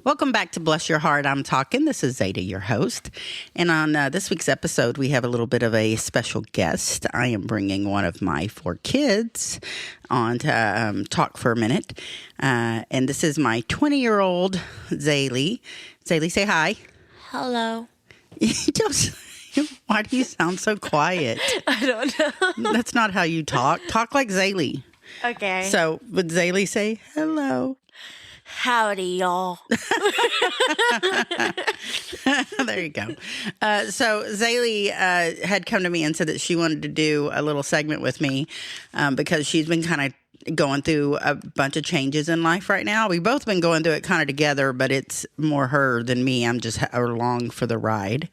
Welcome back to Bless Your Heart. I'm talking. This is Zeta, your host. And on this week's episode, we have a little bit of a special guest. I am bringing one of my 4 kids on to talk for a minute. And this is my 20-year-old Zaley. Zaley, say hi. Hello. Why do you sound so quiet? I don't know. That's not how you talk. Talk like Zaley. Okay. So would Zaley say hello? Howdy, y'all. There you go. So Zaley had come to me and said that she wanted to do a little segment with me because she's been kind of going through a bunch of changes in life right now. We've both been going through it kind of together, but it's more her than me. I'm just along for the ride.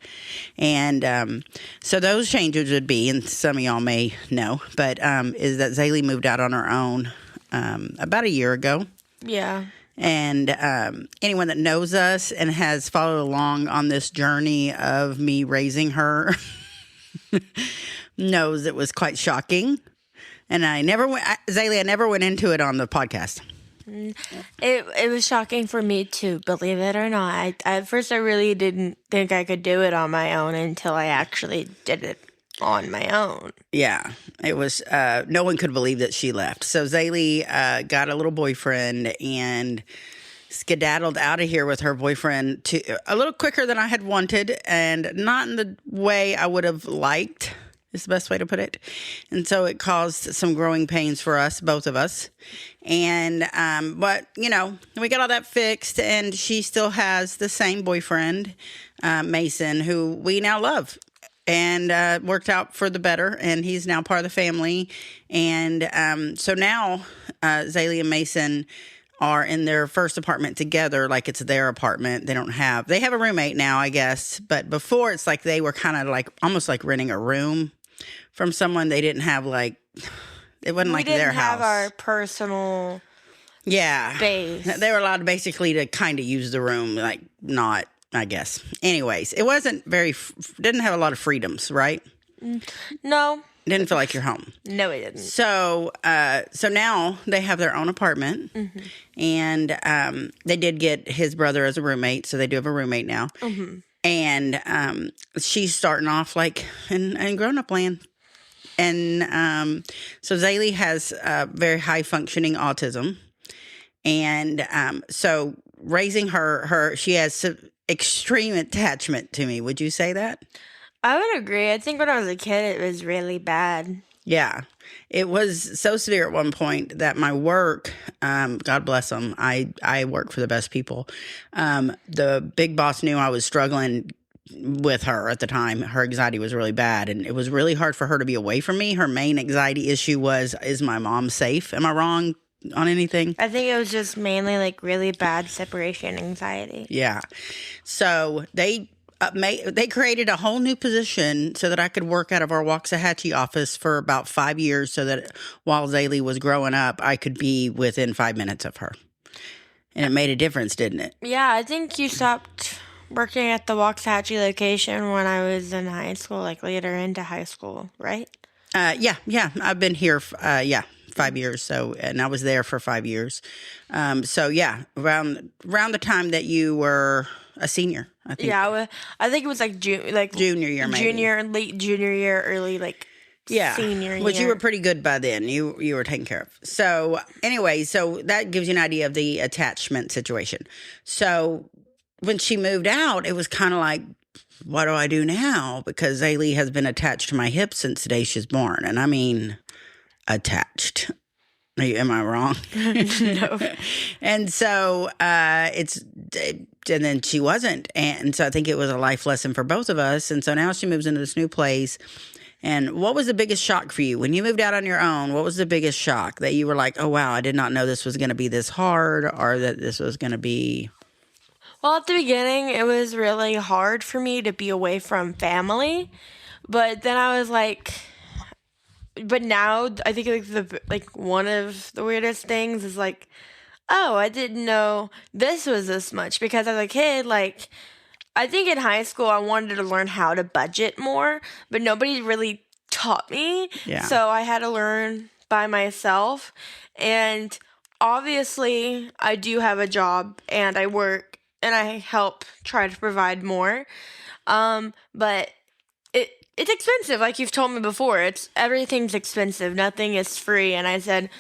And so those changes would be, and some of y'all may know, but is that Zaley moved out on her own about a year ago. Yeah. And anyone that knows us and has followed along on this journey of me raising her knows it was quite shocking. And I never went into it on the podcast. It was shocking for me too, believe it or not. At first, I really didn't think I could do it on my own until I actually did it on my own. Yeah, it was, no one could believe that she left. So Zaley got a little boyfriend and skedaddled out of here with her boyfriend a little quicker than I had wanted, and not in the way I would have liked, is the best way to put it. And so it caused some growing pains for us, both of us. And, but, you know, we got all that fixed, and she still has the same boyfriend, Mason, who we now love. And worked out for the better, and he's now part of the family. And so now Zaley and Mason are in their first apartment together, like it's their apartment. They have a roommate now, I guess. But before, it's like they were kind of like almost like renting a room from someone. They didn't have it wasn't like their house. We didn't have our personal space. They were allowed basically to kind of use the room, like not. I guess. Anyways, it wasn't didn't have a lot of freedoms, right? No. Didn't feel like your home. No, it didn't. So now they have their own apartment, and they did get his brother as a roommate, so they do have a roommate now. Mm-hmm. And she's starting off like in grown-up land. And so Zaley has very high-functioning autism, and so raising her, she has extreme attachment to me. Would you say that? I would agree. I think when I was a kid, it was really bad. Yeah. It was so severe at one point that my work, God bless them, I work for the best people. The big boss knew I was struggling with her at the time. Her anxiety was really bad, and it was really hard for her to be away from me. Her main anxiety issue was, is my mom safe? Am I wrong on anything? I think it was just mainly like really bad separation anxiety. Yeah. So they created a whole new position so that I could work out of our Waxahachie office for about 5 years, so that while Zaley was growing up, I could be within 5 minutes of her. And it made a difference, didn't it? Yeah, I think you stopped working at the Waxahachie location when I was in high school, like later into high school, right? Yeah. I've been here, 5 years. So, and I was there for 5 years. So yeah, around the time that you were a senior, I think. Yeah, I think it was like junior year, maybe. Late junior year, early senior year. Which you were pretty good by then. You were taken care of. So anyway, so that gives you an idea of the attachment situation. So when she moved out, it was kind of like, what do I do now? Because Zaley has been attached to my hip since the day she's born. And I mean, attached. Am I wrong? No. And so and then she wasn't. And so I think it was a life lesson for both of us. And so now she moves into this new place. And what was the biggest shock for you? When you moved out on your own, what was the biggest shock that you were like, oh, wow, I did not know this was going to be this hard, or that this was going to be... Well, at the beginning, it was really hard for me to be away from family. But then I was like... But now, I think one of the weirdest things is like, oh, I didn't know this was this much. Because as a kid, I think in high school, I wanted to learn how to budget more, but nobody really taught me. Yeah. So I had to learn by myself. And obviously, I do have a job and I work and I help try to provide more. But it's expensive, like you've told me before. Everything's expensive. Nothing is free. And I said,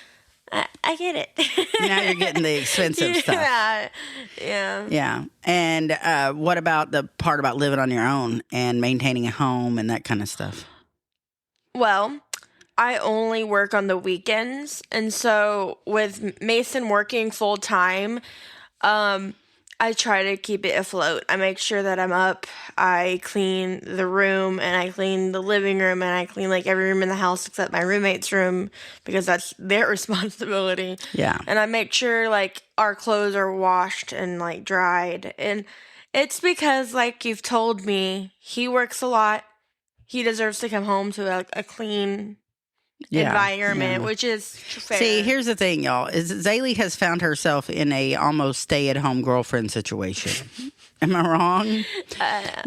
I get it. Now you're getting the expensive stuff. Yeah. Yeah. And what about the part about living on your own and maintaining a home and that kind of stuff? Well, I only work on the weekends. And so with Mason working full time, I try to keep it afloat. I make sure that I'm up. I clean the room, and I clean the living room, and I clean like every room in the house except my roommate's room because that's their responsibility. Yeah. And I make sure like our clothes are washed and like dried. And it's because like you've told me, he works a lot. He deserves to come home to a clean environment, which is fair. See, here's the thing, y'all, is Zaley has found herself in a almost stay-at-home girlfriend situation. Am I wrong?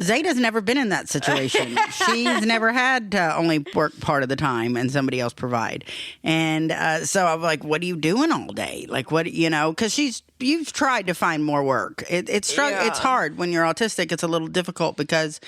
Zayda's never been in that situation. She's never had to only work part of the time and somebody else provide. And so I'm like, what are you doing all day? Like, what, because you've tried to find more work. It's hard when you're autistic. It's a little difficult because,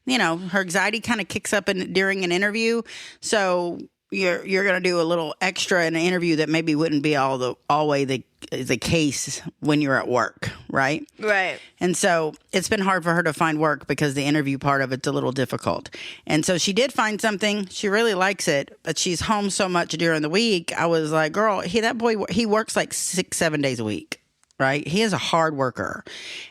her anxiety kind of kicks up during an interview. So you're going to do a little extra in an interview that maybe wouldn't be always the case when you're at work, right? Right. And so it's been hard for her to find work because the interview part of it's a little difficult. And so she did find something. She really likes it, but she's home so much during the week. I was like, girl, that boy, he works like 6-7 days a week. Right? He is a hard worker,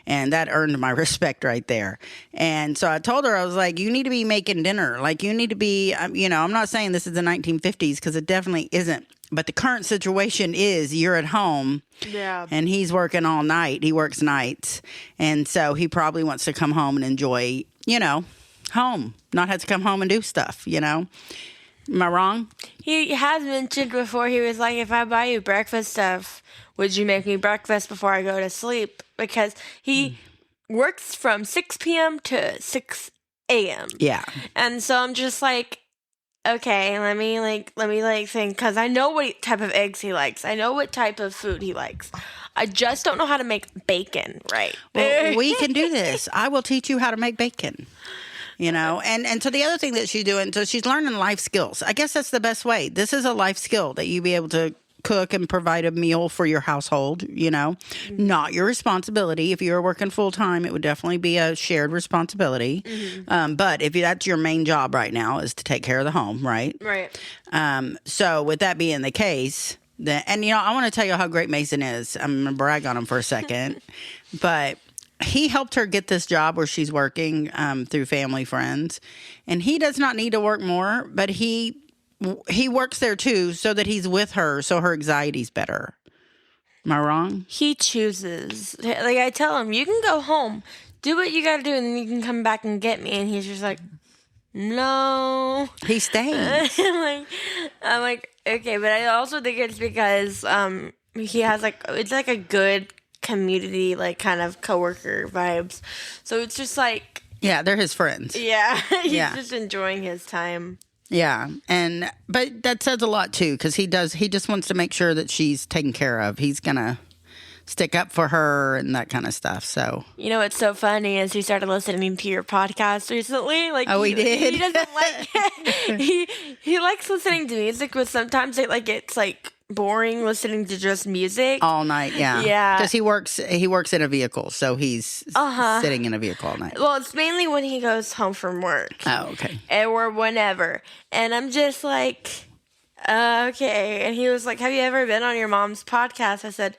and that earned my respect right there. And so I told her, I was like, you need to be making dinner. Like, you need to be, I'm not saying this is the 1950s because it definitely isn't. But the current situation is you're at home and he's working all night. He works nights. And so he probably wants to come home and enjoy, home, not have to come home and do stuff, Am I wrong? He has mentioned before, he was like, if I buy you breakfast stuff, would you make me breakfast before I go to sleep? Because he works from 6 p.m. to 6 a.m. Yeah. And so I'm just like, okay, let me think, because I know what type of eggs he likes. I know what type of food he likes. I just don't know how to make bacon right. Well, we can do this. I will teach you how to make bacon. And so the other thing that she's doing, so she's learning life skills. I guess that's the best way. This is a life skill that you be able to cook and provide a meal for your household, not your responsibility. If you were working full time, it would definitely be a shared responsibility. But if that's your main job right now is to take care of the home, right? Right. So with that being the case, I want to tell you how great Mason is. I'm going to brag on him for a second, but he helped her get this job where she's working through family friends, and he does not need to work more, but he works there too so that he's with her so her anxiety's better. Am I wrong? He chooses. Like, I tell him, you can go home, do what you got to do, and then you can come back and get me. And he's just like, no. He stays. I'm like, okay. But I also think it's because he has it's like a good community, like kind of coworker vibes. So it's just like, yeah, they're his friends. Yeah. He's just enjoying his time. Yeah. But that says a lot too, because he just wants to make sure that she's taken care of. He's going to stick up for her and that kind of stuff. So, what's so funny is he started listening to your podcast recently. Like, he did. He doesn't like he likes listening to music, but sometimes it's like boring listening to just music all night. Yeah, because he works in a vehicle, so he's sitting in a vehicle all night. Well, it's mainly when he goes home from work. Oh, okay. Or whenever, and I'm just like, okay. And he was like, "Have you ever been on your mom's podcast?" I said,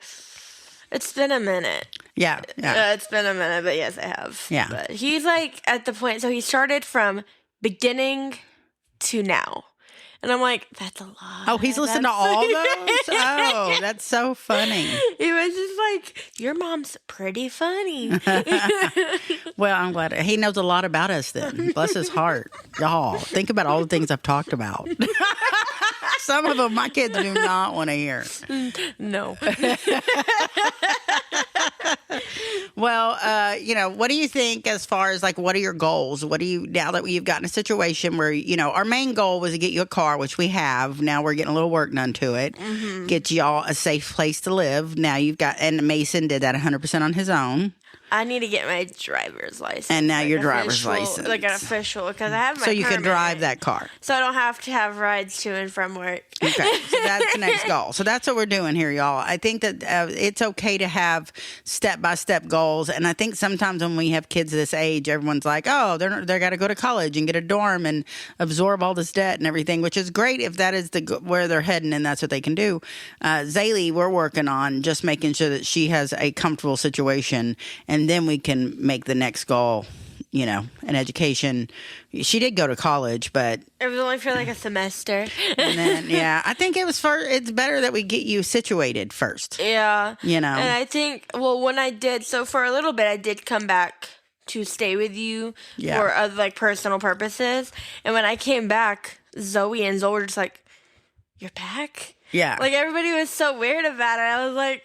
"It's been a minute." Yeah. It's been a minute, but yes, I have. Yeah. But he's like at the point, so he started from beginning to now. And I'm like, that's a lot. Oh, he's listened to all those? Oh, that's so funny. He was just like, your mom's pretty funny. Well, I'm glad. He knows a lot about us then. Bless his heart. Y'all, think about all the things I've talked about. Some of them my kids do not want to hear. No. Well, what do you think as far as what are your goals? Now that you've gotten a situation where, our main goal was to get you a car, which we have. Now we're getting a little work done to it. Get y'all a safe place to live. Now and Mason did that 100% on his own. I need to get my driver's license. And now like your driver's official, license. Like an official, because I have my So you can permit, drive that car. so I don't have to have rides to and from work. Okay, so that's the next goal. So that's what we're doing here, y'all. I think that it's okay to have step-by-step goals. And I think sometimes when we have kids this age, everyone's like, oh, they're got to go to college and get a dorm and absorb all this debt and everything, which is great if that is where they're heading and that's what they can do. Zaley, we're working on just making sure that she has a comfortable situation, and then we can make the next goal, an education. She did go to college, but It was only for like a semester. and then I think it's better that we get you situated first. Yeah. And I think, when I did, so for a little bit, I did come back to stay with you for other, like, personal purposes. And when I came back, Zoe and Zoe were just like, "You're back?" Yeah. Like, everybody was so weird about it. I was like,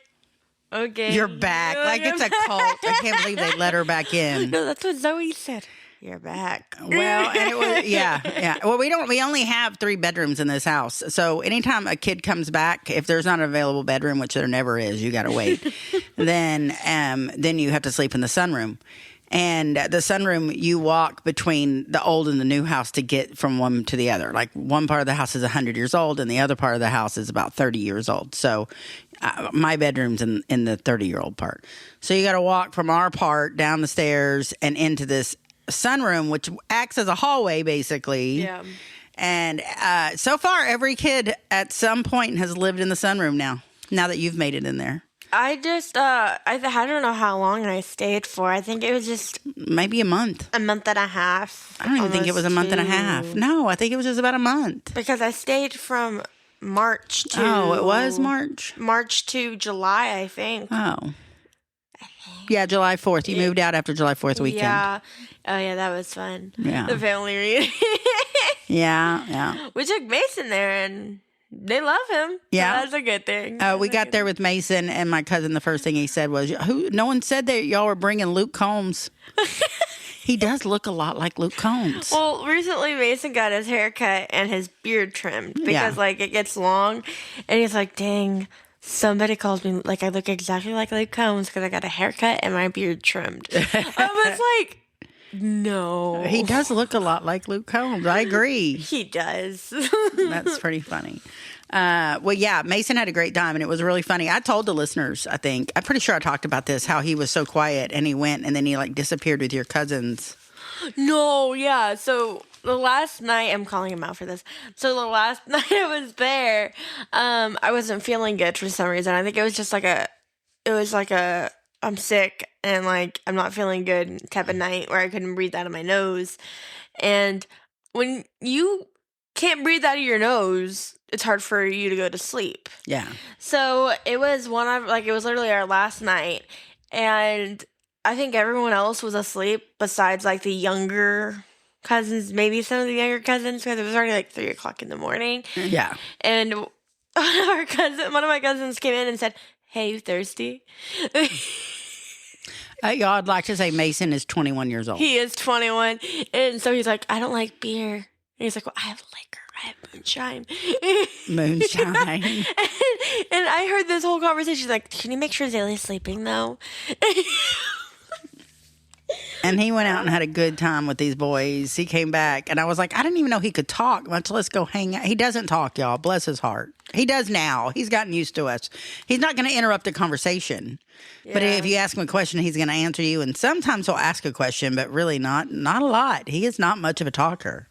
okay. You're back. Like, it's a cult. I can't believe they let her back in. No, that's what Zoe said. You're back. Well, and it was, yeah. Well, we only have 3 bedrooms in this house. So anytime a kid comes back, if there's not an available bedroom, which there never is, you got to wait, then you have to sleep in the sunroom. And the sunroom, you walk between the old and the new house to get from one to the other. Like, one part of the house is 100 years old, and the other part of the house is about 30 years old. So my bedroom's in the 30-year-old part. So you got to walk from our part down the stairs and into this sunroom, which acts as a hallway, basically. Yeah. And so far, every kid at some point has lived in the sunroom now that you've made it in there. I just, I don't know how long I stayed for. I think it was just maybe a month. a month and a half. I don't even think it was a month and a half. No, I think it was just about a month. Because I stayed from March to... Oh, it was March? March to July, I think. Oh. Yeah, July 4th. You moved out after July 4th weekend. Yeah. Oh, yeah, that was fun. Yeah. The family reunion. Yeah. We took Mason there, and they love him. Yeah. So that's a good thing. We got there with Mason, and my cousin, the first thing he said was, no one said that y'all were bringing Luke Combs. He does look a lot like Luke Combs. Well, recently Mason got his hair cut and his beard trimmed because, like, it gets long. And he's like, dang, somebody calls me, like, I look exactly like Luke Combs because I got a haircut and my beard trimmed. I was like, no. He does look a lot like Luke Combs. I agree. He does. That's pretty funny. Mason had a great time, and it was really funny. I told the listeners, I'm pretty sure I talked about this, how he was so quiet, and he went, and then he, like, disappeared with your cousins. No, yeah. So the last night, I'm calling him out for this. So the last night I was there, I wasn't feeling good for some reason. I think it was just I'm sick and, like, I'm not feeling good type of night where I couldn't breathe out of my nose. And when you can't breathe out of your nose, it's hard for you to go to sleep. Yeah. So it was it was literally our last night. And I think everyone else was asleep besides, like, the younger cousins, maybe some of the younger cousins, because it was already, like, 3 o'clock in the morning. Yeah. And one of my cousins came in and said, "Hey, you thirsty?" Y'all, I'd like to say Mason is 21 years old. He is 21. And so he's like, "I don't like beer." And he's like, "Well, I have liquor. I have moonshine." Moonshine. and I heard this whole conversation. She's like, "Can you make sure Zaley's sleeping, though?" And he went out and had a good time with these boys. He came back, and I was like, I didn't even know he could talk, much less go hang out. He doesn't talk, y'all. Bless his heart. He does now. He's gotten used to us. He's not going to interrupt a conversation. Yeah. But if you ask him a question, he's going to answer you. And sometimes he'll ask a question, but really not a lot. He is not much of a talker.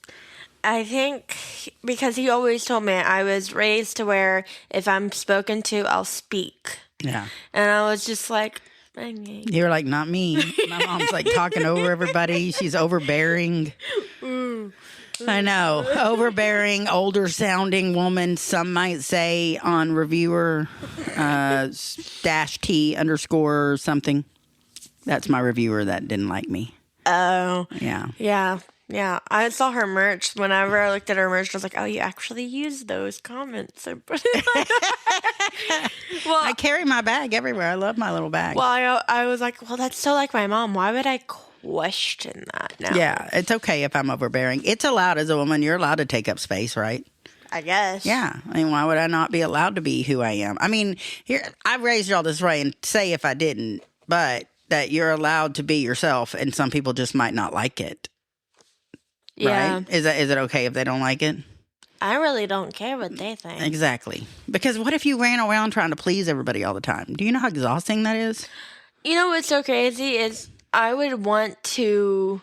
I think because he always told me I was raised to where if I'm spoken to, I'll speak. Yeah. And I was just like, you're like, not me. My mom's like talking over everybody. She's overbearing. I know. Overbearing, older sounding woman, some might say on reviewer -T _ something. That's my reviewer that didn't like me. Oh. Yeah. Yeah. Yeah, I saw her merch. Whenever I looked at her merch, I was like, "Oh, you actually used those comments." So, well, I carry my bag everywhere. I love my little bag. Well, I was like, "Well, that's so like my mom. Why would I question that now?" Yeah, it's okay if I'm overbearing. It's allowed as a woman. You're allowed to take up space, right? I guess. Yeah. I mean, why would I not be allowed to be who I am? I mean, here I've raised y'all this way, and say if I didn't, but that you're allowed to be yourself, and some people just might not like it. Yeah. Right? Is it okay if they don't like it? I really don't care what they think. Exactly. Because what if you ran around trying to please everybody all the time? Do you know how exhausting that is? You know what's so crazy is I would want to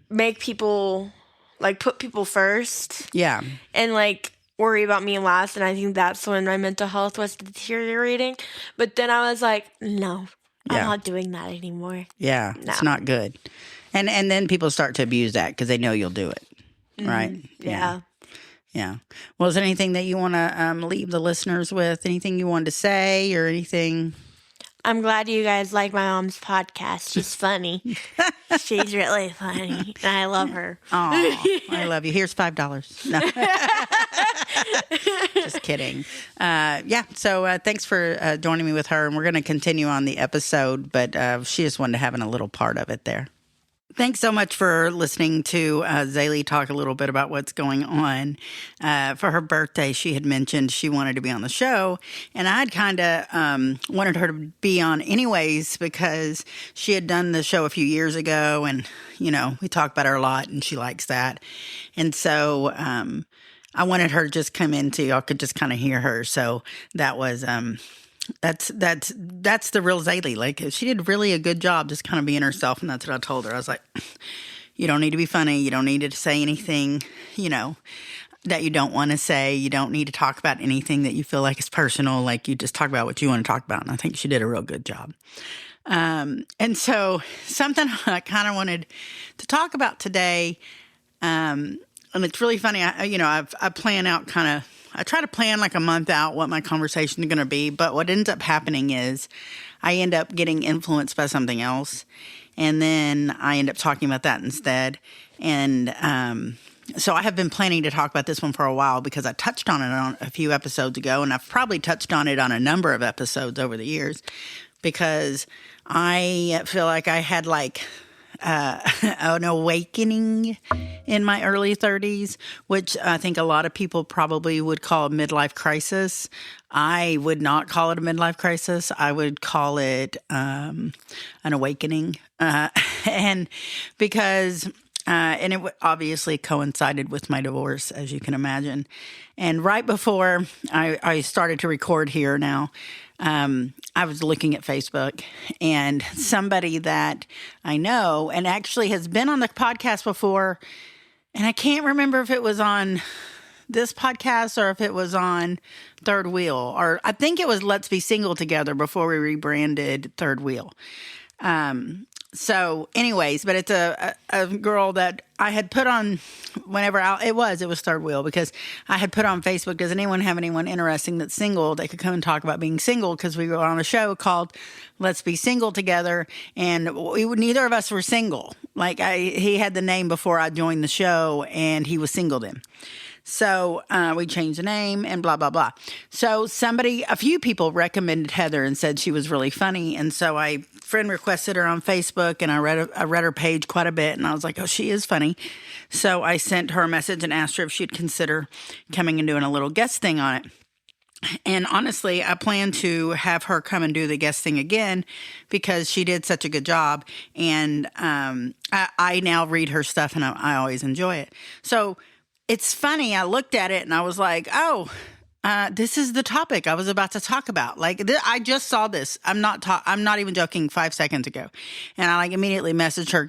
make people, like, put people first. Yeah. And, like, worry about me last. And I think that's when my mental health was deteriorating. But then I was like, no, I'm not doing that anymore. Yeah. No. It's not good. And then people start to abuse that because they know you'll do it. Right? Yeah. Yeah. Well, is there anything that you want to leave the listeners with? Anything you wanted to say or anything? I'm glad you guys like my mom's podcast. She's funny. She's really funny. And I love her. Oh, I love you. Here's $5. No. Just kidding. Yeah. So thanks for joining me with her. And we're going to continue on the episode, but she just wanted to have a little part of it there. Thanks so much for listening to Zaley talk a little bit about what's going on. For her birthday, she had mentioned she wanted to be on the show, and I'd kind of wanted her to be on anyways because she had done the show a few years ago, and, you know, we talk about her a lot, and she likes that. And so I wanted her to just come in so y'all could just kind of hear her. So that was... That's the real Zaley. Like, she did really a good job just kind of being herself, and that's what I told her. I was like, you don't need to be funny. You don't need to say anything, you know, that you don't want to say. You don't need to talk about anything that you feel like is personal. Like, you just talk about what you want to talk about, and I think she did a real good job. And so something I kind of wanted to talk about today, and it's really funny. I plan out I try to plan like a month out what my conversation is going to be, but what ends up happening is I end up getting influenced by something else, and then I end up talking about that instead. And so I have been planning to talk about this one for a while because I touched on it on a few episodes ago, and I've probably touched on it on a number of episodes over the years because I feel like I had like an awakening in my early 30s, which I think a lot of people probably would call a midlife crisis. I would not call it a midlife crisis. I would call it an awakening. And because, and it obviously coincided with my divorce, as you can imagine. And right before I started to record here now, I was looking at Facebook, and somebody that I know and actually has been on the podcast before, and I can't remember if it was on this podcast or if it was on Third Wheel, or I think it was Let's Be Single Together before we rebranded Third Wheel. So anyways, but it's a girl that I had put on it was Third Wheel, because I had put on Facebook, does anyone have anyone interesting that's single that could come and talk about being single? Because we were on a show called Let's Be Single Together, and neither of us were single. Like, he had the name before I joined the show, and he was single then. So we changed the name and blah, blah, blah. So a few people recommended Heather and said she was really funny. And so I friend requested her on Facebook, and I read her page quite a bit, and I was like, oh, she is funny. So I sent her a message and asked her if she'd consider coming and doing a little guest thing on it. And honestly, I plan to have her come and do the guest thing again because she did such a good job. And I now read her stuff, and I always enjoy it. So it's funny. I looked at it and I was like, oh, this is the topic I was about to talk about. Like, I just saw this. I'm not even joking, 5 seconds ago. And I immediately messaged her,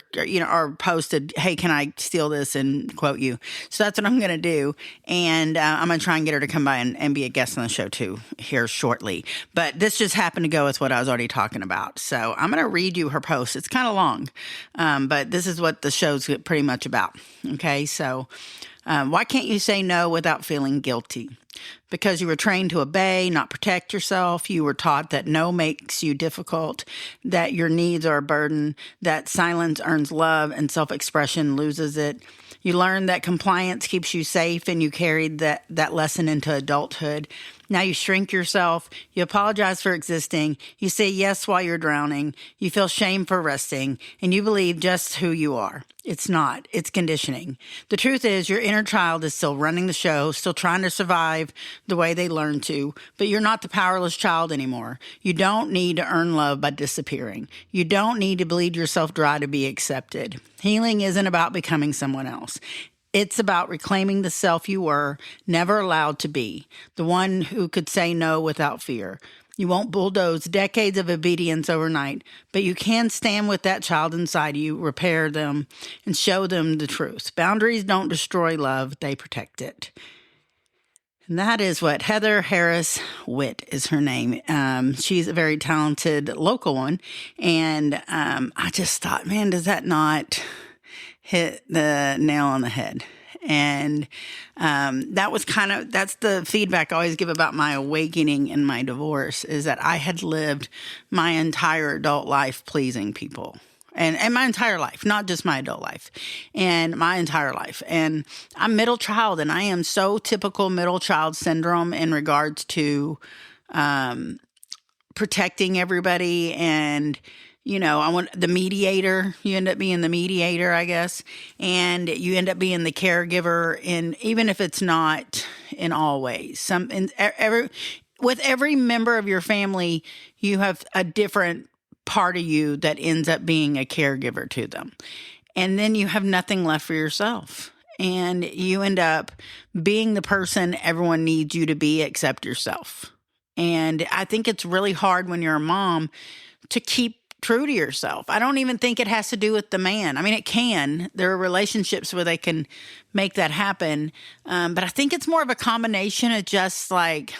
or posted, hey, can I steal this and quote you? So that's what I'm going to do. And I'm going to try and get her to come by and be a guest on the show too here shortly. But this just happened to go with what I was already talking about. So I'm going to read you her post. It's kind of long, but this is what the show's pretty much about. Okay. So, why can't you say no without feeling guilty? Because you were trained to obey, not protect yourself. You were taught that no makes you difficult, that your needs are a burden, that silence earns love and self-expression loses it. You learned that compliance keeps you safe, and you carried that lesson into adulthood. Now you shrink yourself. You apologize for existing. You say yes while you're drowning. You feel shame for resting. And you believe just who you are. It's not. It's conditioning. The truth is your inner child is still running the show, still trying to survive the way they learned to. But you're not the powerless child anymore. You don't need to earn love by disappearing. You don't need to bleed yourself dry to be accepted. Healing isn't about becoming someone else. It's about reclaiming the self you were, never allowed to be, the one who could say no without fear. You won't bulldoze decades of obedience overnight, but you can stand with that child inside you, repair them, and show them the truth. Boundaries don't destroy love, they protect it. And that is what Heather Harris Witt is her name. She's a very talented local one. And I just thought, man, does that not hit the nail on the head? And that's the feedback I always give about my awakening in my divorce, is that I had lived my entire adult life pleasing people. And my entire life, not just my adult life, and my entire life. And I'm middle child, and I am so typical middle child syndrome in regards to protecting everybody. And, I want the mediator. You end up being the mediator, I guess. And you end up being the caregiver, even if it's not in all ways. With every member of your family, you have a different part of you that ends up being a caregiver to them. And then you have nothing left for yourself. And you end up being the person everyone needs you to be except yourself. And I think it's really hard when you're a mom to keep true to yourself. I don't even think it has to do with the man. I mean, it can. There are relationships where they can make that happen. But I think it's more of a combination of just like,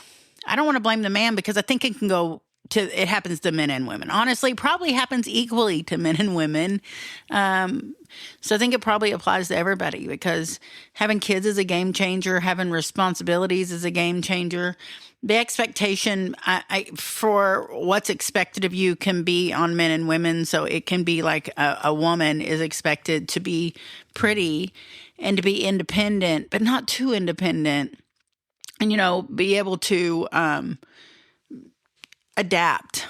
I don't want to blame the man, because I think it happens to men and women. Honestly, probably happens equally to men and women. So I think it probably applies to everybody, because having kids is a game changer. Having responsibilities is a game changer. The expectation for what's expected of you can be on men and women. So it can be like a woman is expected to be pretty and to be independent, but not too independent. And, be able to adapt.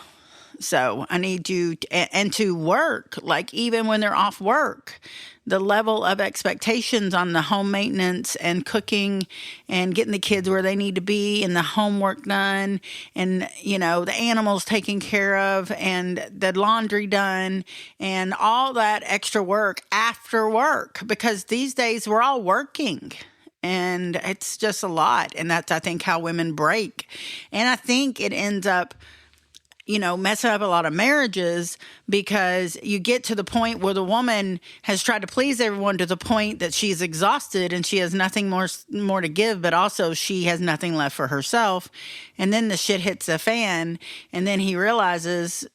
So I need you to work, like even when they're off work, the level of expectations on the home maintenance and cooking and getting the kids where they need to be and the homework done and, the animals taken care of and the laundry done and all that extra work after work, because these days we're all working. And it's just a lot. And that's, I think, how women break. And I think it ends up, messing up a lot of marriages, because you get to the point where the woman has tried to please everyone to the point that she's exhausted and she has nothing more to give, but also she has nothing left for herself. And then the shit hits the fan. And then he realizes,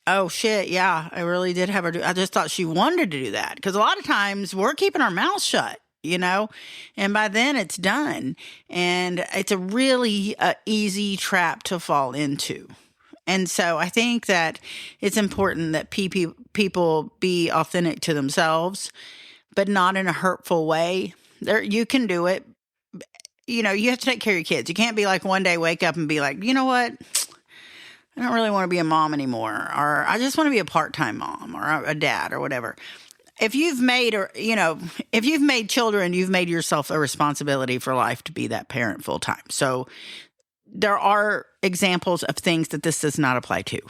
oh shit, yeah, I really did have her do. I just thought she wanted to do that. Because a lot of times we're keeping our mouths shut. And by then it's done. And it's a really easy trap to fall into. And so I think that it's important that people be authentic to themselves, but not in a hurtful way. You can do it. You have to take care of your kids. You can't be like one day wake up and be like, you know what? I don't really want to be a mom anymore. Or I just want to be a part-time mom or a dad or whatever. If you've made children, you've made yourself a responsibility for life to be that parent full time. So there are examples of things that this does not apply to.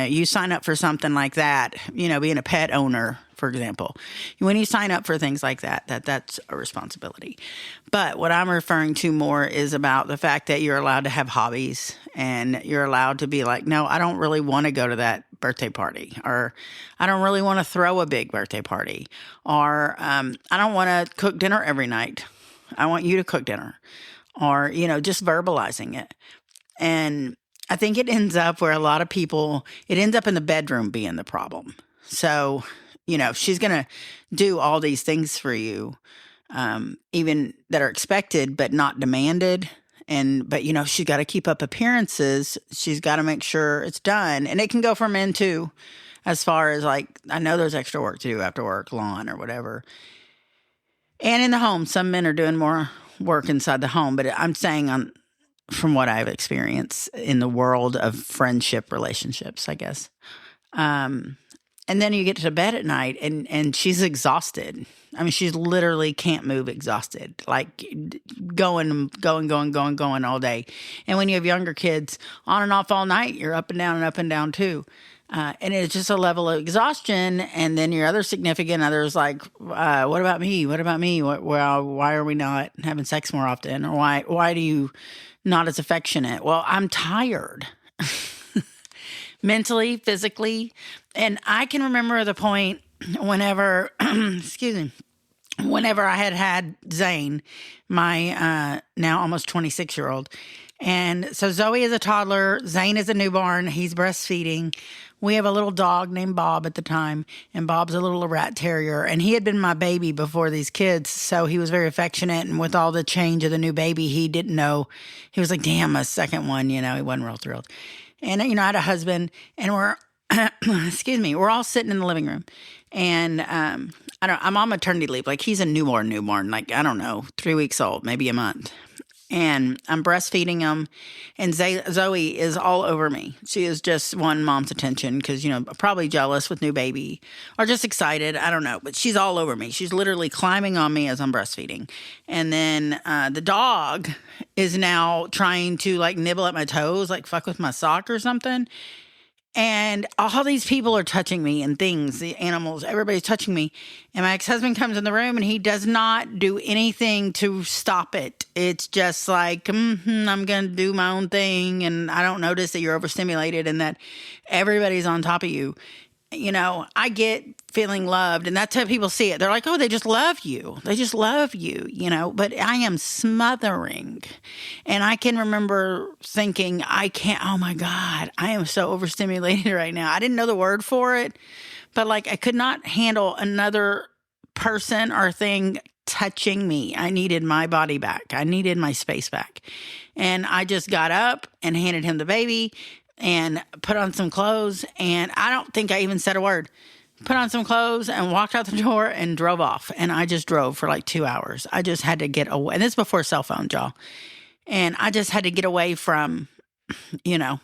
You sign up for something like that, being a pet owner, for example. When you sign up for things like that's a responsibility. But what I'm referring to more is about the fact that you're allowed to have hobbies and you're allowed to be like, no, I don't really want to go to that birthday party, or I don't really want to throw a big birthday party, or I don't want to cook dinner every night. I want you to cook dinner, or, just verbalizing it. And I think it ends up where a lot of people, it ends up in the bedroom being the problem. So, she's going to do all these things for you, even that are expected, but not demanded. But she's got to keep up appearances. She's got to make sure it's done. And it can go for men too, as far as like, I know there's extra work to do after work, lawn or whatever. And in the home, some men are doing more work inside the home, but I'm saying from what I've experienced in the world of friendship relationships, I guess. And then you get to bed at night and she's exhausted. I mean, she's literally can't move, exhausted, like going all day. And when you have younger kids, on and off all night, you're up and down too. And it's just a level of exhaustion. And then your other significant other's like, what about me? What about me? Why are we not having sex more often? Or why do you not as affectionate? Well, I'm tired. Mentally, physically. And I can remember the point whenever, excuse me, whenever I had Zane, my now almost 26-year-old. And so Zoe is a toddler. Zane is a newborn. He's breastfeeding. We have a little dog named Bob at the time, and Bob's a little rat terrier. And he had been my baby before these kids, so he was very affectionate. And with all the change of the new baby, he didn't know. He was like, damn, a second one, he wasn't real thrilled. And, I had a husband, and we're, excuse me, we're all sitting in the living room. And I'm on maternity leave. Like, he's a newborn, like, I don't know, 3 weeks old, maybe a month. And I'm breastfeeding him, and Zoe is all over me. She is just one mom's attention because, probably jealous with new baby or just excited. I don't know, but she's all over me. She's literally climbing on me as I'm breastfeeding. And then the dog is now trying to like nibble at my toes, like fuck with my sock or something. And all these people are touching me and things, the animals, everybody's touching me. And my ex-husband comes in the room and he does not do anything to stop it. It's just like, I'm going to do my own thing. And I don't notice that you're overstimulated and that everybody's on top of you. I get feeling loved, and that's how people see it. They're like, oh, they just love you. They just love you, but I am smothering. And I can remember thinking, oh my God, I am so overstimulated right now. I didn't know the word for it, but like I could not handle another person or thing touching me. I needed my body back. I needed my space back. And I just got up and handed him the baby and put on some clothes, and I don't think I even said a word. Put on some clothes and walked out the door and drove off. And I just drove for like 2 hours. I just had to get away. And this is before cell phones, y'all. And I just had to get away from,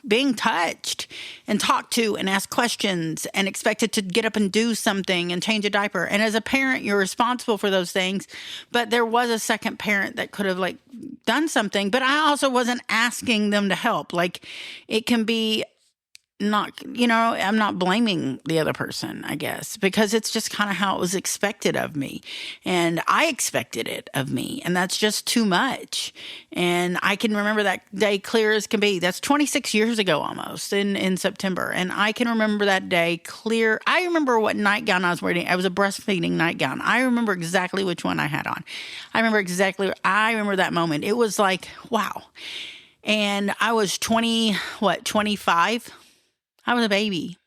being touched and talked to and asked questions and expected to get up and do something and change a diaper. And as a parent, you're responsible for those things. But there was a second parent that could have like done something, but I also wasn't asking them to help. Like it can be not, I'm not blaming the other person, I guess, because it's just kind of how it was expected of me. And I expected it of me. And that's just too much. And I can remember that day clear as can be. That's 26 years ago almost in September. And I can remember that day clear. I remember what nightgown I was wearing. I was a breastfeeding nightgown. I remember exactly which one I had on. I remember that moment. It was like, wow. And I was 25? I was a baby,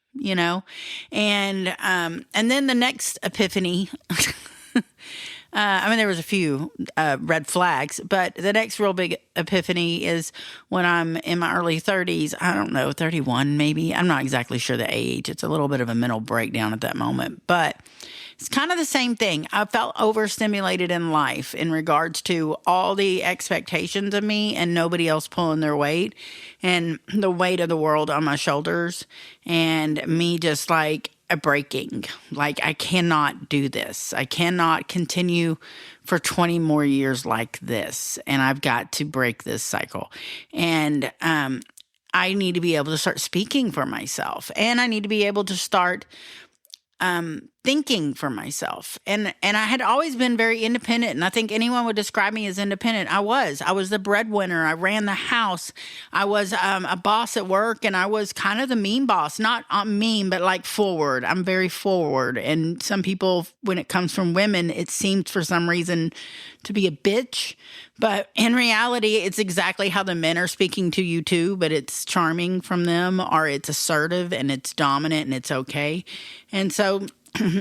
and then the next epiphany, there was a few red flags, but the next real big epiphany is when I'm in my early 30s. I don't know, 31 maybe. I'm not exactly sure the age. It's a little bit of a mental breakdown at that moment, but it's kind of the same thing. I felt overstimulated in life in regards to all the expectations of me and nobody else pulling their weight and the weight of the world on my shoulders and me just like breaking. Like, I cannot do this. I cannot continue for 20 more years like this. And I've got to break this cycle. And I need to be able to start speaking for myself. And I need to be able to start thinking for myself. And I had always been very independent. And I think anyone would describe me as independent. I was the breadwinner. I ran the house. I was a boss at work, and I was kind of the mean boss. Not mean, but like forward. I'm very forward. And some people, when it comes from women, it seems for some reason to be a bitch. But in reality, it's exactly how the men are speaking to you too, but it's charming from them, or it's assertive and it's dominant and it's okay. And so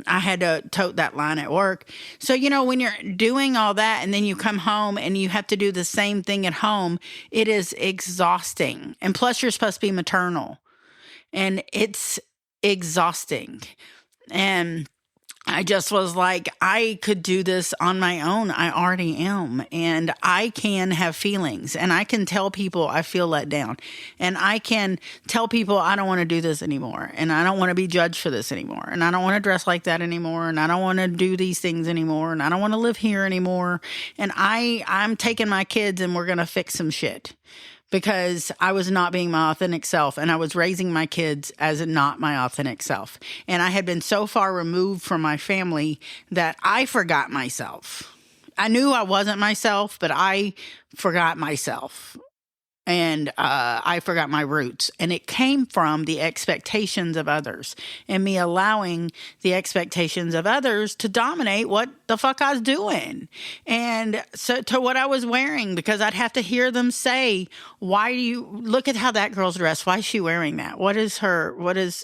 I had to tote that line at work. So, when you're doing all that and then you come home and you have to do the same thing at home, it is exhausting. And plus you're supposed to be maternal, and it's exhausting. And I just was like, I could do this on my own. I already am. And I can have feelings, and I can tell people I feel let down, and I can tell people I don't want to do this anymore, and I don't want to be judged for this anymore, and I don't want to dress like that anymore, and I don't want to do these things anymore, and I don't want to live here anymore. And I'm taking my kids and we're going to fix some shit. Because I was not being my authentic self, and I was raising my kids as not my authentic self. And I had been so far removed from my family that I forgot myself. I knew I wasn't myself, but I forgot myself. And I forgot my roots. And it came from the expectations of others and me allowing the expectations of others to dominate what the fuck I was doing. And so to what I was wearing, because I'd have to hear them say, why do you look at how that girl's dressed? Why is she wearing that?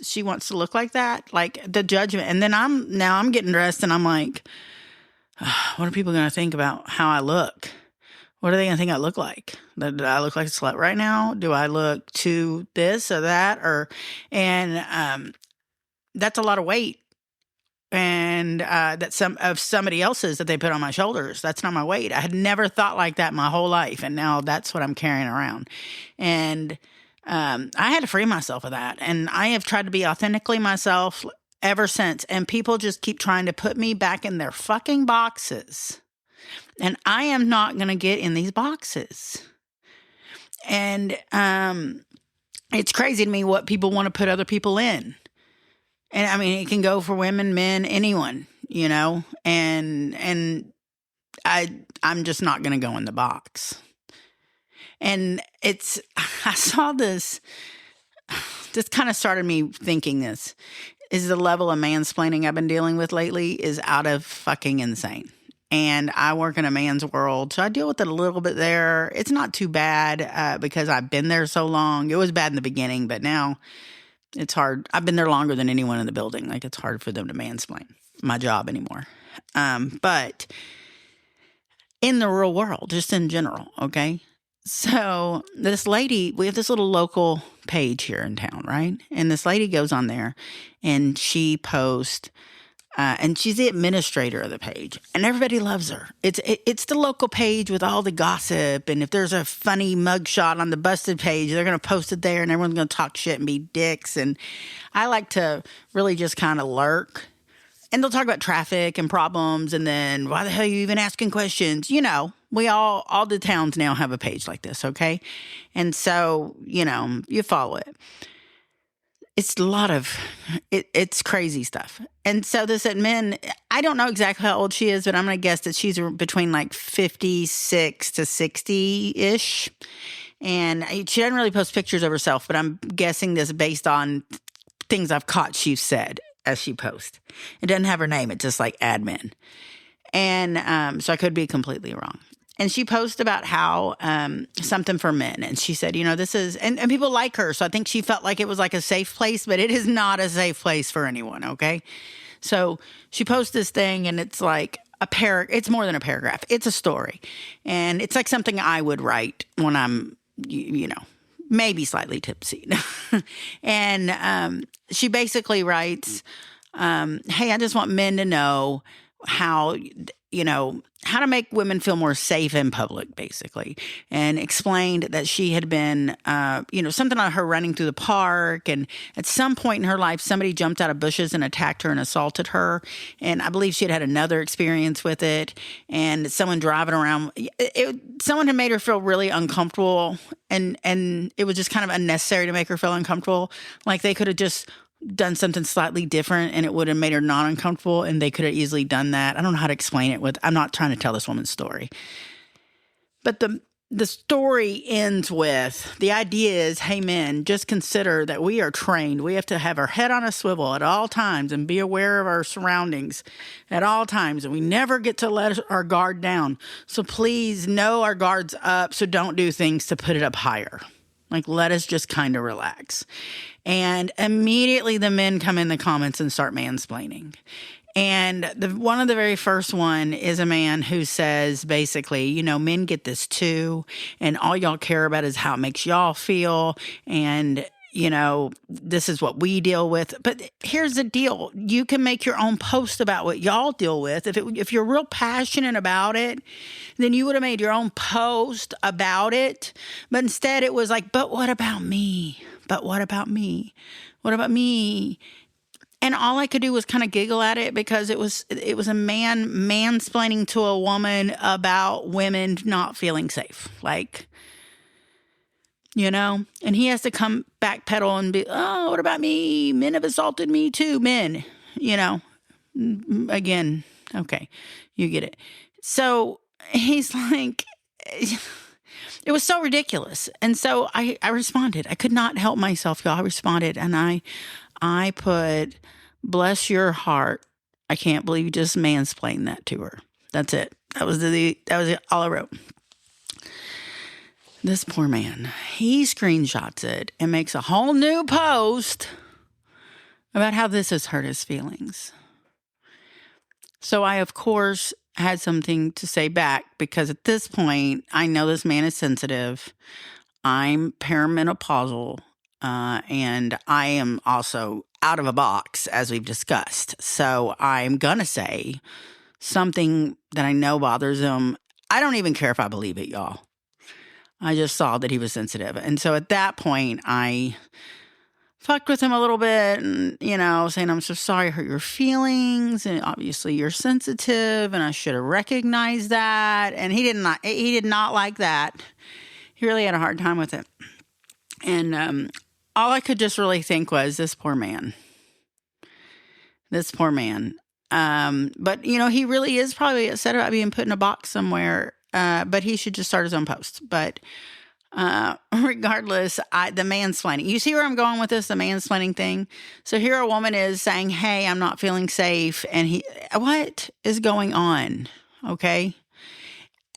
She wants to look like that? Like the judgment. And then I'm getting dressed and I'm like, what are people going to think about how I look? What are they going to think I look like? Do I look like a slut right now? Do I look to this or that? And that's a lot of weight. And that's somebody else's that they put on my shoulders. That's not my weight. I had never thought like that my whole life. And now that's what I'm carrying around. And I had to free myself of that. And I have tried to be authentically myself ever since. And people just keep trying to put me back in their fucking boxes. And I am not going to get in these boxes. And it's crazy to me what people want to put other people in. And I mean, it can go for women, men, anyone, you know. And I'm just not going to go in the box. And I saw this kind of started me thinking this is the level of mansplaining I've been dealing with lately is out of fucking insane. And I work in a man's world, so I deal with it a little bit there. It's not too bad because I've been there so long. It was bad in the beginning, but now it's hard. I've been there longer than anyone in the building. Like, it's hard for them to mansplain my job anymore. But in the real world, just in general, okay? So this lady, we have this little local page here in town, right? And this lady goes on there and she posts, and she's the administrator of the page, and everybody loves her. It's the local page with all the gossip, and if there's a funny mugshot on the busted page, they're going to post it there, and everyone's going to talk shit and be dicks. And I like to really just kind of lurk, and they'll talk about traffic and problems, and then why the hell are you even asking questions? You know, we all the towns now have a page like this, okay? And so, you know, you follow it. It's a lot of, it's crazy stuff. And so this admin, I don't know exactly how old she is, but I'm going to guess that she's between like 56 to 60-ish. And she doesn't really post pictures of herself, but I'm guessing this based on things I've caught she's said as she posts. It doesn't have her name. It's just like admin. And so I could be completely wrong. And she posted about how something for men. And she said, you know, this is, and people like her. So I think she felt like it was like a safe place, but it is not a safe place for anyone, okay? So she posts this thing and it's like it's more than a paragraph. It's a story. And it's like something I would write when I'm, you know, maybe slightly tipsy. And she basically writes, hey, I just want men to know how, you know, how to make women feel more safe in public, basically, and explained that she had been, you know, something on her running through the park. And at some point in her life, somebody jumped out of bushes and attacked her and assaulted her. And I believe she had another experience with it. And someone driving around, someone had made her feel really uncomfortable. And it was just kind of unnecessary to make her feel uncomfortable. Like they could have just done something slightly different and it would have made her not uncomfortable, and they could have easily done that. I don't know how to explain it I'm not trying to tell this woman's story. But the story ends with, the idea is, hey men, just consider that we are trained. We have to have our head on a swivel at all times and be aware of our surroundings at all times. And we never get to let our guard down. So please know our guard's up. So don't do things to put it up higher. Like, let us just kind of relax. And immediately the men come in the comments and start mansplaining. And one of the very first one is a man who says, basically, you know, men get this too. And all y'all care about is how it makes y'all feel. And, this is what we deal with. But here's the deal. You can make your own post about what y'all deal with. If you're real passionate about it, then you would have made your own post about it. But instead it was like, but what about me? But what about me? What about me? And all I could do was kind of giggle at it because it was a man mansplaining to a woman about women not feeling safe. Like, and he has to come backpedal and be, oh, what about me? Men have assaulted me too. Men, again. Okay. You get it. So he's like, it was so ridiculous. And so I responded. I could not help myself, y'all. I responded and I put, bless your heart. I can't believe you just mansplained that to her. That's it. That was all I wrote. This poor man, he screenshots it and makes a whole new post about how this has hurt his feelings. So I, of course, had something to say back because at this point, I know this man is sensitive. I'm perimenopausal, and I am also out of a box, as we've discussed. So I'm going to say something that I know bothers him. I don't even care if I believe it, y'all. I just saw that he was sensitive. And so at that point, I fucked with him a little bit and, saying, I'm so sorry I hurt your feelings. And obviously you're sensitive and I should have recognized that. And he did not like that. He really had a hard time with it. And all I could just really think was this poor man. But, he really is probably upset about being put in a box somewhere. But he should just start his own post. But regardless, the mansplaining. You see where I'm going with this, the mansplaining thing? So here a woman is saying, hey, I'm not feeling safe. And what is going on? Okay.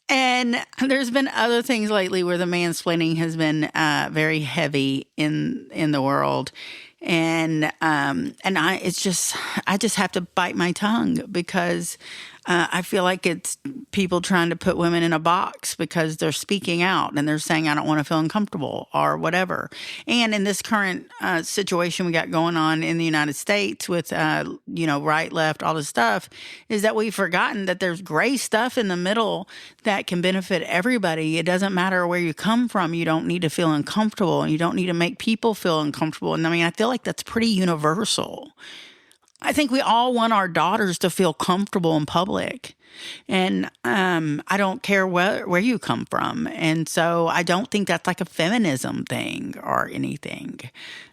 And there's been other things lately where the mansplaining has been very heavy in the world. And I just have to bite my tongue because I feel like it's people trying to put women in a box because they're speaking out and they're saying, I don't want to feel uncomfortable or whatever. And in this current situation we got going on in the United States with, right, left, all this stuff, is that we've forgotten that there's gray stuff in the middle that can benefit everybody. It doesn't matter where you come from. You don't need to feel uncomfortable and you don't need to make people feel uncomfortable. And I feel like that's pretty universal. I think we all want our daughters to feel comfortable in public. And I don't care where you come from. And so I don't think that's like a feminism thing or anything.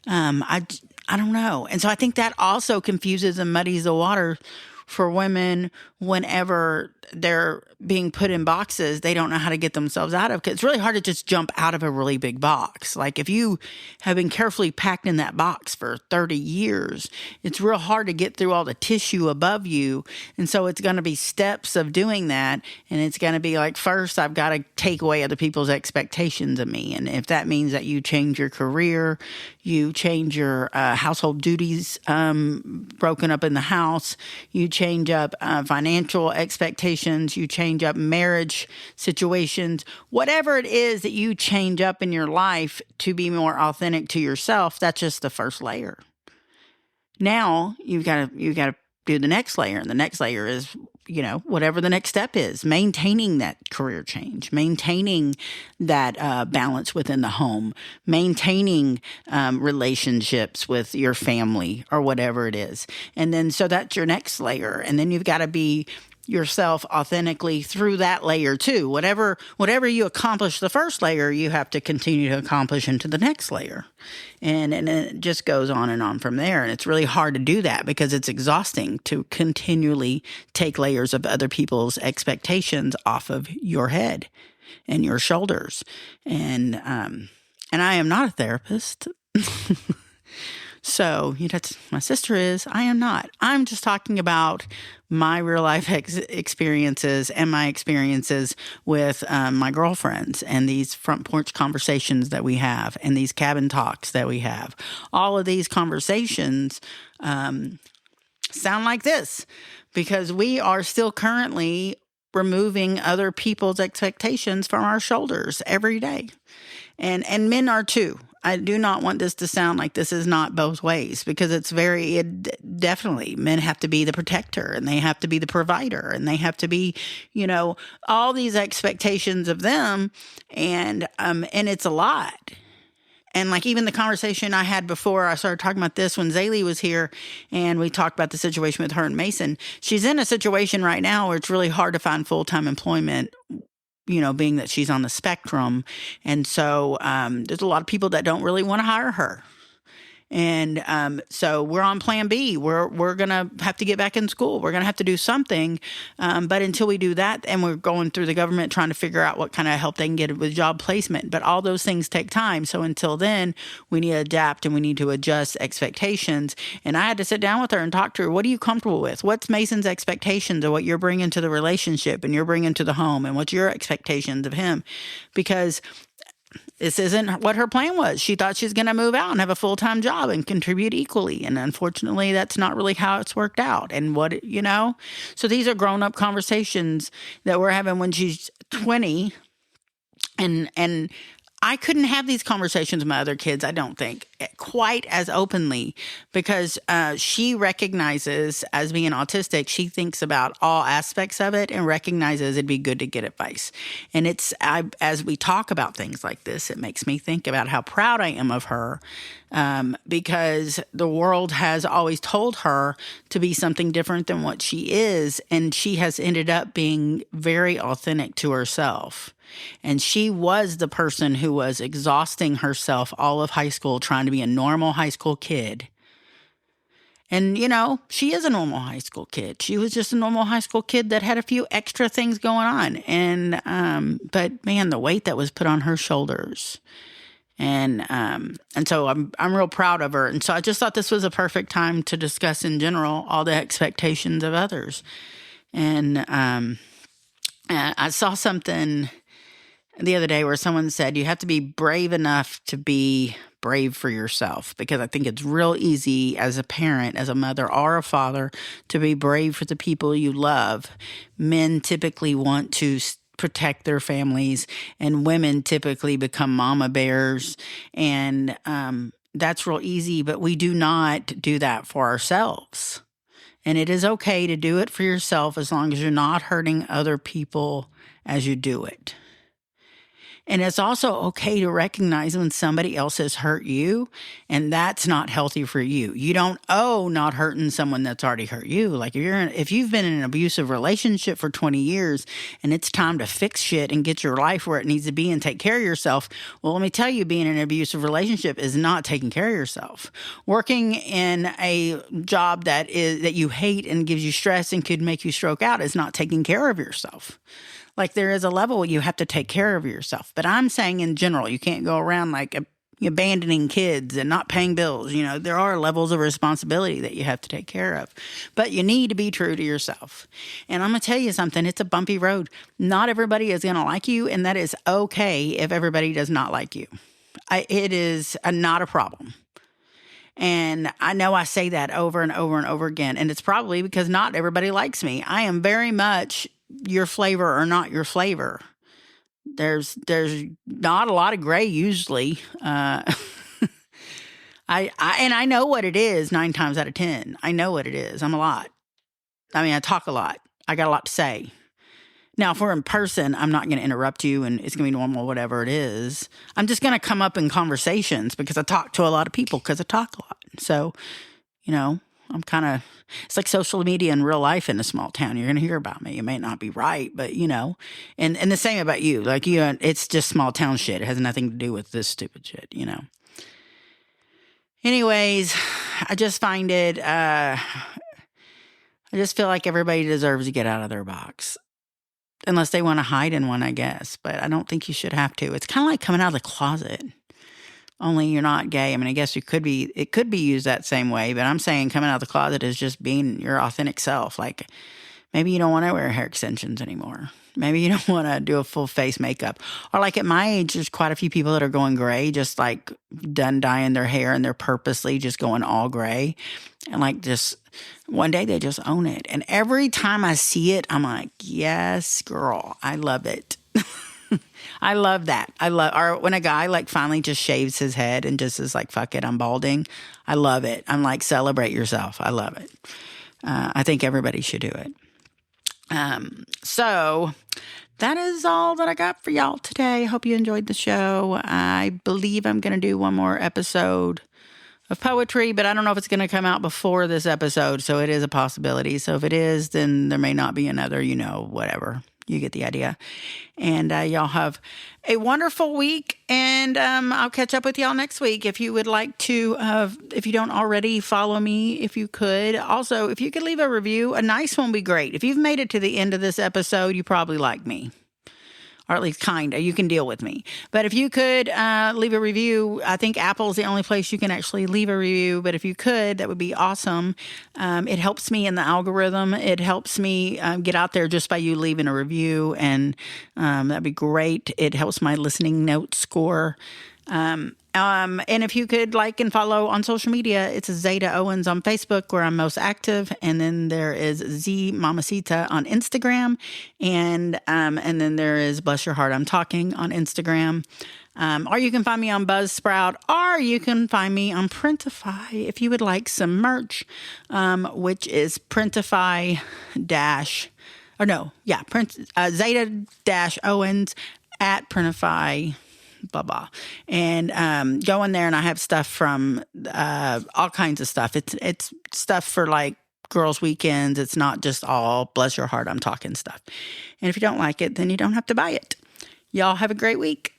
I don't know. And so I think that also confuses and muddies the water for women whenever they're being put in boxes they don't know how to get themselves out of. 'Cause it's really hard to just jump out of a really big box. Like if you have been carefully packed in that box for 30 years, it's real hard to get through all the tissue above you. And so it's going to be steps of doing that. And it's going to be like, first, I've got to take away other people's expectations of me. And if that means that you change your career, you change your household duties broken up in the house, you change up financial expectations, you change up marriage situations, whatever it is that you change up in your life to be more authentic to yourself, that's just the first layer. Now you've got to do the next layer, and the next layer is, whatever the next step is, maintaining that career change, maintaining that balance within the home, maintaining relationships with your family or whatever it is. And then, so that's your next layer. And then you've got to be yourself authentically through that layer too. Whatever you accomplish the first layer, you have to continue to accomplish into the next layer. And it just goes on and on from there. And it's really hard to do that because it's exhausting to continually take layers of other people's expectations off of your head and your shoulders. And I am not a therapist. So, my sister is, I am not. I'm just talking about my real life experiences and my experiences with my girlfriends and these front porch conversations that we have and these cabin talks that we have. All of these conversations sound like this because we are still currently removing other people's expectations from our shoulders every day. And men are too. I do not want this to sound like this is not both ways, because definitely men have to be the protector, and they have to be the provider, and they have to be, all these expectations of them. And it's a lot. And like even the conversation I had before I started talking about this, when Zaley was here and we talked about the situation with her and Mason, she's in a situation right now where it's really hard to find full-time employment, being that she's on the spectrum. And so there's a lot of people that don't really want to hire her. And so we're on plan B. We're going to have to get back in school. We're going to have to do something. But until we do that, and we're going through the government trying to figure out what kind of help they can get with job placement. But all those things take time. So until then, we need to adapt and we need to adjust expectations. And I had to sit down with her and talk to her. What are you comfortable with? What's Mason's expectations of what you're bringing to the relationship and you're bringing to the home? And what's your expectations of him? Because this isn't what her plan was. She thought she was going to move out and have a full-time job and contribute equally. And unfortunately, that's not really how it's worked out. And so these are grown-up conversations that we're having when she's 20. And I couldn't have these conversations with my other kids, I don't think, quite as openly, because she recognizes, as being autistic, she thinks about all aspects of it and recognizes it'd be good to get advice. And as we talk about things like this, it makes me think about how proud I am of her, because the world has always told her to be something different than what she is, and she has ended up being very authentic to herself. And she was the person who was exhausting herself all of high school trying to be a normal high school kid. And, she is a normal high school kid. She was just a normal high school kid that had a few extra things going on. But man, the weight that was put on her shoulders. And so I'm real proud of her. And so I just thought this was a perfect time to discuss in general all the expectations of others. And I saw something the other day where someone said you have to be brave enough to be brave for yourself, because I think it's real easy as a parent, as a mother or a father, to be brave for the people you love. Men typically want to protect their families, and women typically become mama bears. And that's real easy, but we do not do that for ourselves. And it is okay to do it for yourself as long as you're not hurting other people as you do it. And it's also okay to recognize when somebody else has hurt you, and that's not healthy for you. You don't owe not hurting someone that's already hurt you. Like if you've been in an abusive relationship for 20 years and it's time to fix shit and get your life where it needs to be and take care of yourself, well, let me tell you, being in an abusive relationship is not taking care of yourself. Working in a job that you hate and gives you stress and could make you stroke out is not taking care of yourself. Like, there is a level you have to take care of yourself. But I'm saying in general, you can't go around like abandoning kids and not paying bills. There are levels of responsibility that you have to take care of. But you need to be true to yourself. And I'm going to tell you something. It's a bumpy road. Not everybody is going to like you, and that is okay if everybody does not like you. It is not a problem. And I know I say that over and over and over again. And it's probably because not everybody likes me. I am very much your flavor or not your flavor. There's not a lot of gray usually. I know what it is 9 times out of 10. I know what it is. I'm a lot. I talk a lot. I got a lot to say. Now, if we're in person, I'm not going to interrupt you and it's going to be normal, whatever it is. I'm just going to come up in conversations because I talk to a lot of people because I talk a lot. So, I'm it's like social media in real life in a small town. You're going to hear about me. It may not be right, but and the same about you. Like, it's just small town shit. It has nothing to do with this stupid shit, Anyways, I just find it, I just feel like everybody deserves to get out of their box. Unless they want to hide in one, I guess. But I don't think you should have to. It's kind of like coming out of the closet. Only you're not gay. I guess it could be used that same way, but I'm saying coming out of the closet is just being your authentic self. Like, maybe you don't want to wear hair extensions anymore. Maybe you don't want to do a full face makeup. Or like at my age, there's quite a few people that are going gray, just like done dyeing their hair, and they're purposely just going all gray. And like just one day they just own it. And every time I see it, I'm like, yes, girl, I love it. I love that. Or when a guy like finally just shaves his head and just is like, fuck it, I'm balding. I love it. I'm like, celebrate yourself. I love it. I think everybody should do it. So that is all that I got for y'all today. Hope you enjoyed the show. I believe I'm going to do one more episode of poetry, but I don't know if it's going to come out before this episode, so it is a possibility. So if it is, then there may not be another, whatever. You get the idea. And y'all have a wonderful week, and I'll catch up with y'all next week. If you would like to, if you don't already follow me, if you could. Also, if you could leave a review, a nice one would be great. If you've made it to the end of this episode, you probably like me. Or at least kinda, you can deal with me. But if you could leave a review, I think Apple's the only place you can actually leave a review. But if you could, that would be awesome. It helps me in the algorithm. It helps me get out there just by you leaving a review. And that'd be great. It helps my listening note score. And if you could like and follow on social media, it's Zeta Owens on Facebook where I'm most active. And then there is Z Mamacita on Instagram. And then there is Bless Your Heart, I'm Talking on Instagram. Or you can find me on Buzzsprout, or you can find me on Printify if you would like some merch, which is Printify Zeta-Owens at Printify. Blah blah, and go in there, and I have stuff from all kinds of stuff. It's stuff for like girls' weekends. It's not just all Bless Your Heart, I'm Talking stuff. And if you don't like it, then you don't have to buy it. Y'all have a great week.